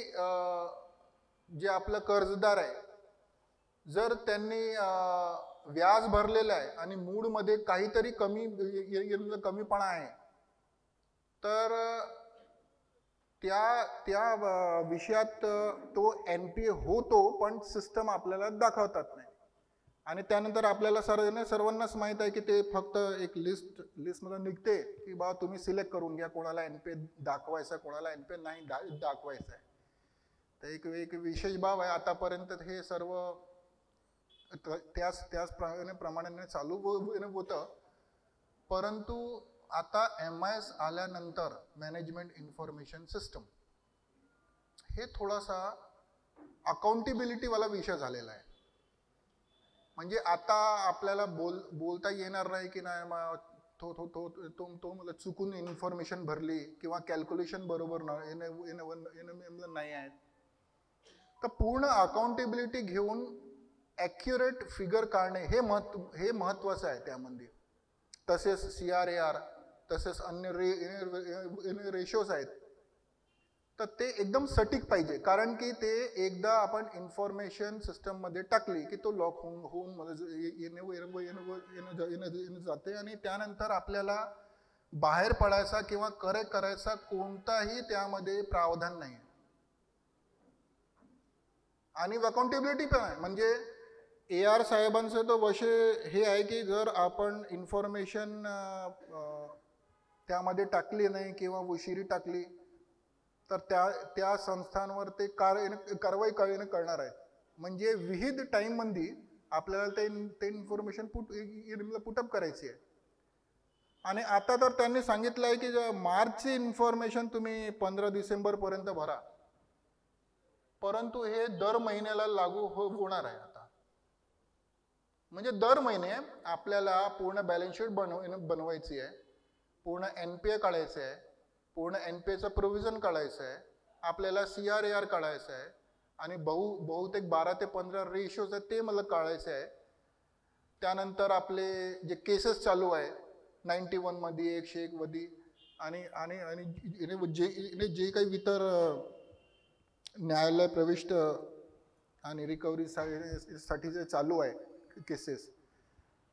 जे आपलं कर्जदार आहे जर त्यांनी व्याज भरलेलं आहे आणि मूडमध्ये काहीतरी कमीपणा आहे, तर त्या विषयात तो NPA होतो, पण सिस्टम आपल्याला दाखवतात नाही. आणि त्यानंतर आपल्याला सर्वांनाच माहित आहे की ते फक्त एक लिस्टमध्ये निघते की बा तुम्ही सिलेक्ट करून घ्या कोणाला NPA दाखवायचा, कोणाला NPA नाही दाखवायचा आहे. तर एक विशेष बाब आहे, आतापर्यंत हे सर्व त्याच प्रमाणे चालू होतं. परंतु आता MIS आल्यानंतर मॅनेजमेंट इन्फॉर्मेशन सिस्टम हे थोडासा अकाउंटेबिलिटी वाला विषय झालेला आहे. म्हणजे आता आपल्याला बोलता येणार नाही की नाही तो मला चुकून इन्फॉर्मेशन भरली किंवा कॅल्क्युलेशन बरोबर नाही आहेत. तर पूर्ण अकाउंटेबिलिटी घेऊन ॲक्युरेट फिगर काढणे हे महत्त्वाचं आहे त्यामध्ये. तसेच CRAR, तसेच अन्य रेशोज आहेत, तर ते एकदम सटीक पाहिजे. कारण की ते एकदा आपण इन्फॉर्मेशन सिस्टममध्ये टाकली की तो लॉक होऊन जाते आणि त्यानंतर आपल्याला बाहेर पडायचा किंवा करेक्ट करायचा कोणताही त्यामध्ये प्रावधान नाही. आणि अकाउंटेबिलिटी पण आहे. म्हणजे AR साहेबांचं तो विषय हे आहे की जर आपण इन्फॉर्मेशन त्यामध्ये टाकली नाही किंवा उशिरी टाकली तर त्या संस्थांवर ते कारवाई करणार आहेत. म्हणजे विहित टाईममध्ये आपल्याला ते इन्फॉर्मेशन पुटअप करायची आहे. आणि आता तर त्यांनी सांगितलं आहे की मार्चची इन्फॉर्मेशन तुम्ही 15 डिसेंबरपर्यंत भरा, परंतु हे दर महिन्याला लागू होणार आहे. आता म्हणजे दर महिने आपल्याला पूर्ण बॅलन्स शीट बनवायची आहे, पूर्ण NPA काढायचं आहे, पूर्ण NPAचं प्रोव्हिजन काढायचं आहे, आपल्याला CRAR काढायचं आहे आणि बहुतेक 12 ते 15 रेशोज आहेत ते मला काढायचं आहे. त्यानंतर आपले जे केसेस चालू आहे 91 मध्ये 101 मध्ये आणि जे काही इतर न्यायालय प्रविष्ट आणि रिकव्हरी साठी जे चालू आहे केसेस,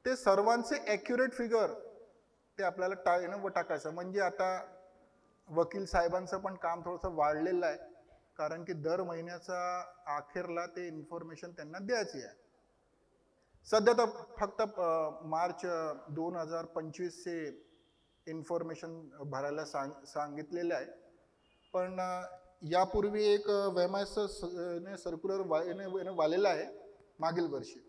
ते सर्वांचे ॲक्युरेट फिगर ते आपल्याला टाकायचं. म्हणजे आता वकील साहेबांचं पण काम थोडंसं वाढलेलं आहे, कारण की दर महिन्याचा अखेरला ते इन्फॉर्मेशन त्यांना द्यायची आहे. सध्या तर फक्त मार्च 2025चे इन्फॉर्मेशन भरायला सांगितलेलं आहे. पण यापूर्वी एक MIS सर्क्युलर वालेला आहे मागील वर्षी,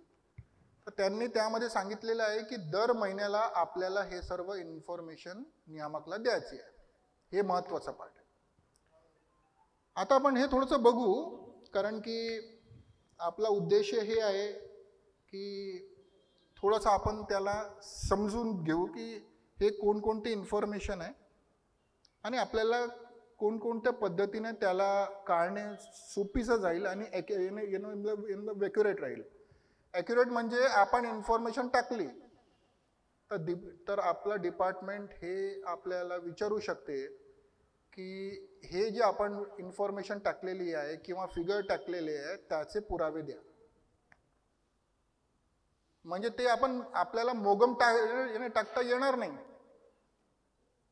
तर त्यांनी त्यामध्ये सांगितलेलं आहे की दर महिन्याला आपल्याला हे सर्व इन्फॉर्मेशन नियामकला द्यायची आहे. हे महत्त्वाचा पार्ट आहे. आता आपण हे थोडंसं बघू, कारण की आपला उद्देश हे आहे की थोडंसं आपण त्याला समजून घेऊ की हे कोणकोणते इन्फॉर्मेशन आहे आणि आपल्याला कोणकोणत्या पद्धतीने त्याला काढणे सोपीचं जाईल आणि ॲक्युरेट राहील. ॲक्युरेट म्हणजे आपण इन्फॉर्मेशन टाकली तर आपलं डिपार्टमेंट हे आपल्याला विचारू शकते की हे जे आपण इन्फॉर्मेशन टाकलेली आहे किंवा फिगर टाकलेले आहे त्याचे पुरावे द्या. म्हणजे ते आपल्याला मोगम टाकता येणार नाही.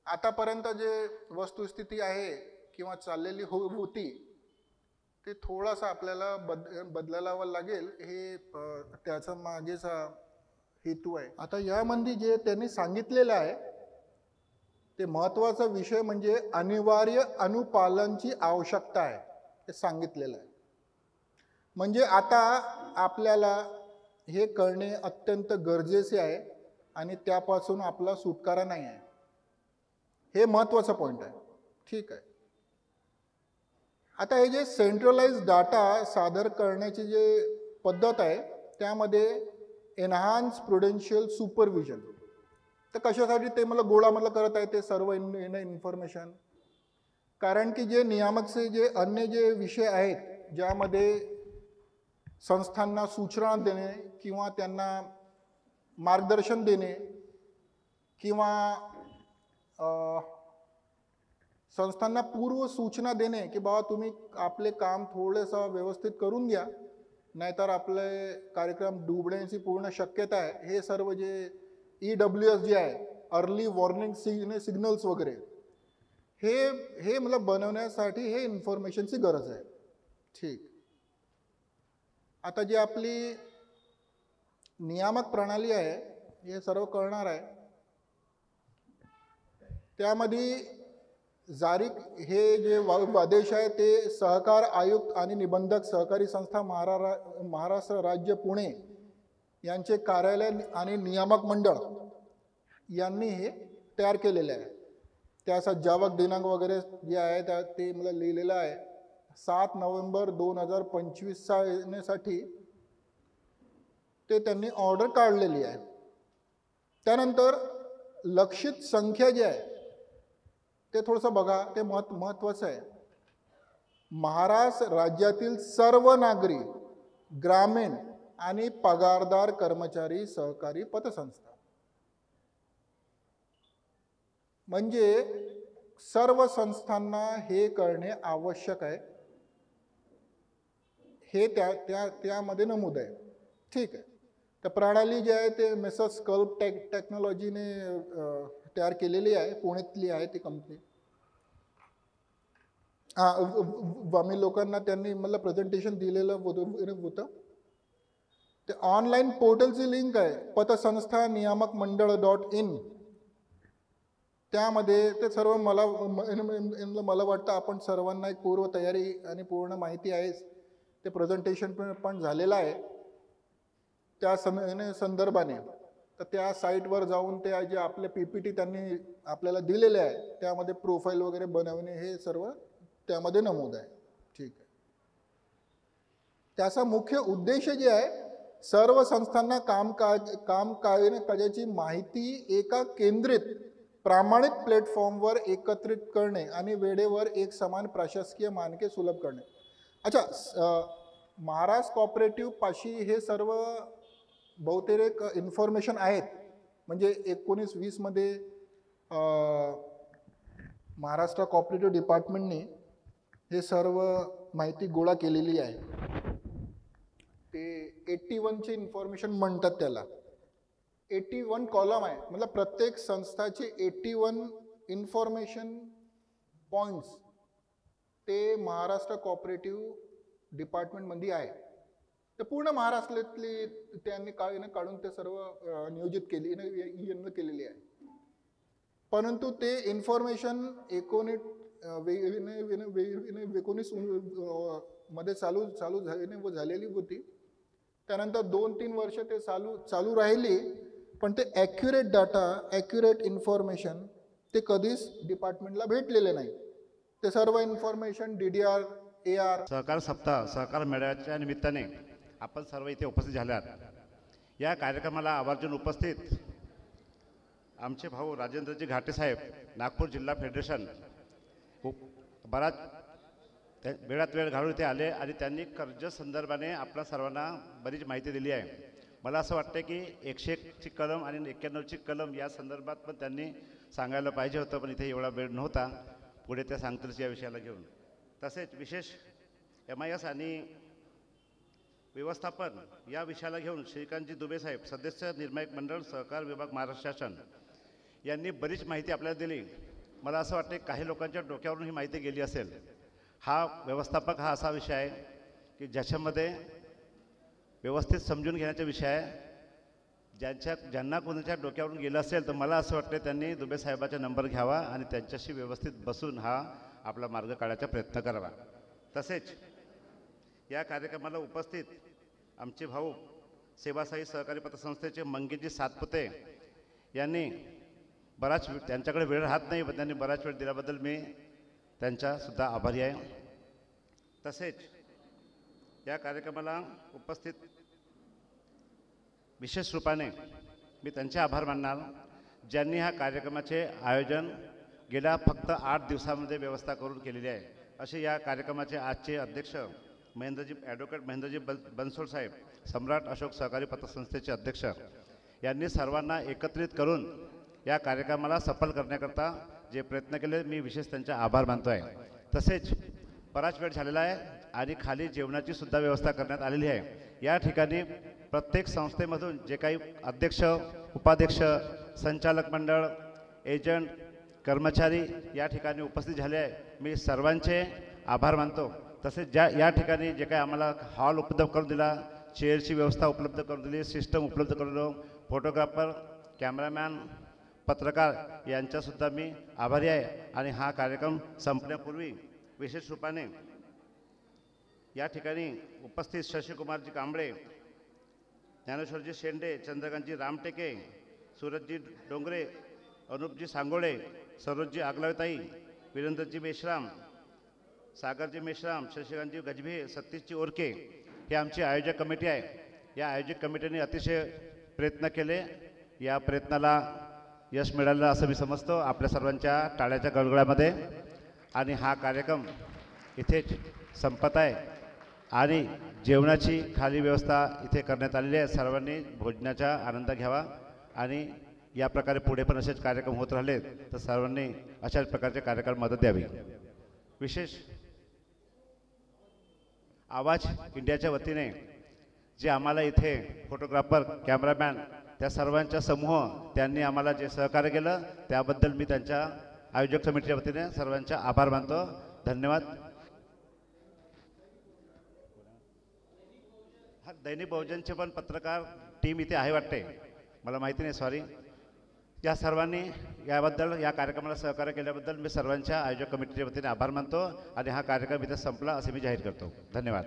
आतापर्यंत जे वस्तुस्थिती आहे किंवा चाललेली होती ते थोडासा आपल्याला बदलावं लागेल. हे त्याचा मागेचा हेतू आहे. आता यामध्ये जे त्यांनी सांगितलेलं आहे ते महत्त्वाचा विषय म्हणजे अनिवार्य अनुपालनाची आवश्यकता आहे हे सांगितलेलं आहे. म्हणजे आता आपल्याला हे करणे अत्यंत गरजेचे आहे आणि त्यापासून आपला सुटकारा नाही आहे. हे महत्त्वाचं पॉईंट आहे. ठीक आहे. आता हे जे सेंट्रलाइज डाटा सादर करण्याची जे पद्धत आहे त्यामध्ये एनहान्स प्रुडेन्शियल सुपरविजन. तर कशासाठी ते मला गोळा करत आहे ते सर्व इन्फॉर्मेशन, कारण की जे नियामकचे जे अन्य जे विषय आहेत ज्यामध्ये संस्थांना सूचना देणे किंवा त्यांना मार्गदर्शन देणे किंवा संस्थांना पूर्व सूचना देणे की बाबा तुम्ही आपले काम थोडंसं व्यवस्थित करून घ्या, नाहीतर आपले कार्यक्रम डुबण्याची पूर्ण शक्यता आहे. हे सर्व जे EWS जे आहे, अर्ली वॉर्निंग सिग्नल्स वगैरे, हे मला बनवण्यासाठी हे इन्फॉर्मेशनची गरज आहे. ठीक. आता जी आपली नियामक प्रणाली आहे हे सर्व कळणार आहे. त्यामध्ये जारी हे जे आदेश आहे ते सहकार आयुक्त आणि निबंधक सहकारी संस्था महाराष्ट्र राज्य पुणे यांचे कार्यालय आणि नियामक मंडळ यांनी हे तयार केलेले आहे. त्याचा जावक दिनांक वगैरे जे आहे ते मला लिहिलेलं आहे. 7 नोव्हेंबर 2025 साठी ते त्यांनी ऑर्डर काढलेली आहे. त्यानंतर लक्षित संख्या जी आहे ते थोडंसं बघा, ते महत्त्वाचं आहे. महाराष्ट्र राज्यातील सर्व नागरी, ग्रामीण आणि पगारदार कर्मचारी सहकारी पतसंस्था, म्हणजे सर्व संस्थांना हे करणे आवश्यक आहे. हे त्यामध्ये नमूद आहे. ठीक आहे. तर प्रणाली जी आहे ते मेसर्स स्कल्प टेक्नॉलॉजीने तयार केलेली आहे. पुण्यातली आहे ती कंपनी. आम्ही लोकांना त्यांनी मला प्रेझेंटेशन दिलेलं होतं. ते ऑनलाईन पोर्टलची लिंक आहे पतसंस्था नियामक मंडळ .in. त्यामध्ये ते सर्व मला वाटतं आपण सर्वांना एक पूर्व तयारी आणि पूर्ण माहिती आहे. ते प्रेझेंटेशन पण झालेलं आहे त्या संदर्भाने. तर त्या साईटवर जाऊन ते जे आपले PPT त्यांनी आपल्याला दिलेले आहे त्यामध्ये प्रोफाईल वगैरे बनवणे हे सर्व त्यामध्ये नमूद आहे. ठीक आहे. त्याचा मुख्य उद्देश जे आहे सर्व संस्थांना कामकाजाची माहिती एका केंद्रित प्रामाणिक प्लॅटफॉर्मवर एकत्रित करणे आणि वेळेवर एक समान प्रशासकीय मानके सुलभ करणे. अच्छा, महाराष्ट्र कॉपरेटिव्ह पाशी हे सर्व बहुतेक इन्फॉर्मेशन आहेत. म्हणजे 1920 मध्ये महाराष्ट्र कॉपरेटिव्ह डिपार्टमेंटने हे सर्व माहिती गोळा केलेली आहे. ते 81 ची इन्फॉर्मेशन म्हणतात त्याला. 81 कॉलम आहे. मतलब प्रत्येक संस्थाचे 81 इन्फॉर्मेशन पॉइंट्स ते महाराष्ट्र कॉपरेटिव्ह डिपार्टमेंटमध्ये आहे. ते पूर्ण महाराष्ट्रातली त्यांनी काढून ते सर्व नियोजित केलेली आहे. परंतु ते इन्फॉर्मेशन 19 मध्ये चालू झालेली होती. त्यानंतर 2-3 वर्ष ते चालू राहिली. पण ते ॲक्युरेट डाटा, ॲक्युरेट इन्फॉर्मेशन ते कधीच डिपार्टमेंटला भेटलेले नाही. ते सर्व इन्फॉर्मेशन DDR, AR. सहकार सप्ताह, सहकार मेळाव्याच्या निमित्ताने आपण सर्व इथे उपस्थित झाल्यात. या कार्यक्रमाला आवर्जून उपस्थित आमचे भाऊ राजेंद्रजी घाटे साहेब, नागपूर जिल्हा फेडरेशन, बराच वेळात वेळ घालून इथे आले आणि त्यांनी कर्ज संदर्भाने आपल्या सर्वांना बरीच माहिती दिली आहे. मला असं वाटतं की 101ची कलम आणि 91ची कलम या संदर्भात पण त्यांनी सांगायला पाहिजे होतं, पण इथे एवढा वेळ नव्हता. पुढे ते सांगतीलच या विषयाला घेऊन. तसेच विशेष MIS आणि व्यवस्थापन या विषयाला घेऊन श्रीकांतजी दुबे साहेब, सदस्य निर्णायक मंडळ सहकार विभाग महाराष्ट्र शासन, यांनी बरीच माहिती आपल्याला दिली. मला असं वाटतं काही लोकांच्या डोक्यावरून ही माहिती गेली असेल. हा व्यवस्थापक हा असा विषय आहे की ज्याच्यामध्ये व्यवस्थित समजून घेण्याचा विषय आहे. ज्यांना कोणाच्या डोक्यावरून गेलं असेल तर मला असं वाटतं त्यांनी दुबे साहेबाचा नंबर घ्यावा आणि त्यांच्याशी व्यवस्थित बसून हा आपला मार्ग काढायचा प्रयत्न करावा. तसेच या कार्यक्रमाला उपस्थित आमचे भाऊ सेवासाई सहकारी पतसंस्थेचे मंगेशजी सातपुते यांनी त्यांच्याकडे वेळ राहत नाही, पण त्यांनी बराच वेळ दिल्याबद्दल मी त्यांचासुद्धा आभारी आहे. तसेच या कार्यक्रमाला उपस्थित विशेष रूपाने मी त्यांचे आभार मानणार ज्यांनी ह्या कार्यक्रमाचे आयोजन गेल्या फक्त 8 दिवसामध्ये व्यवस्था करून केलेली आहे. असे या कार्यक्रमाचे आजचे अध्यक्ष ॲडव्होकेट महेंद्रजी बनसोड साहेब, सम्राट अशोक सहकारी पतसंस्थेचे अध्यक्ष, यांनी सर्वांना एकत्रित करून या कार्यक्रमाला सफल करण्याकरता जे प्रयत्न केले मी विशेष त्यांचे आभार मानतो आहे. तसेच बराच वेळ झालेला आहे आणि खाली जेवणाची सुद्धा व्यवस्था करण्यात आलेली आहे. या ठिकाणी प्रत्येक संस्थेमधून जे काही अध्यक्ष, उपाध्यक्ष, संचालक मंडळ, एजंट, कर्मचारी या ठिकाणी उपस्थित झाले आहे, मी सर्वांचे आभार मानतो. तसेच या ठिकाणी जे काही आम्हाला हॉल उपलब्ध करून दिला, चेअरची व्यवस्था उपलब्ध करून दिली, सिस्टम उपलब्ध करून दिलो, फोटोग्राफर, कॅमेरामॅन, पत्रकार यांचासुद्धा मी आभारी आहे. आणि हा कार्यक्रम संपण्यापूर्वी विशेष रूपाने या ठिकाणी उपस्थित शशिकुमारजी कांबळे, ज्ञानेश्वरजी शेंडे, चंद्रकांतजी रामटेके, सूरजजी डोंगरे, अनुपजी सांगोळे, सरोजजी आगलावताई, वीरेंद्रजी मेश्राम, सागरजी मेश्राम, शशिकांतजी गजभे, सतीशजी ओरके हे आमची आयोजक कमिटी आहे. या आयोजक कमिटीने अतिशय प्रयत्न केले. या प्रयत्नाला यश मिळालं असं मी समजतो आपल्या सर्वांच्या टाळ्याच्या गडगडामध्ये. आणि हा कार्यक्रम इथेच संपत आहे आणि जेवणाची खाली व्यवस्था इथे करण्यात आलेली आहे. सर्वांनी भोजनाचा आनंद घ्यावा आणि या प्रकारे पुढे पण असेच कार्यक्रम होत राहिले तर सर्वांनी अशाच प्रकारचे कार्यक्रम मदत द्यावी. विशेष आवाज इंडियाच्या वतीने जे आम्हाला इथे फोटोग्राफर, कॅमेरामॅन त्या सर्वांचा समूह त्यांनी आम्हाला जे सहकार्य केलं त्याबद्दल मी त्यांच्या आयोजक समितीच्या वतीने सर्वांचा आभार मानतो. धन्यवाद. हा दैनिक बहुजनचे पण पत्रकार टीम इथे आहे वाटते, मला माहिती नाही, सॉरी. या सर्वांनी याबद्दल या कार्यक्रमाला सहकार्य केल्याबद्दल मी सर्वांच्या आयोजक कमिटीच्या वतीने आभार मानतो आणि हा कार्यक्रम इथे संपला असे मी जाहीर करतो. धन्यवाद.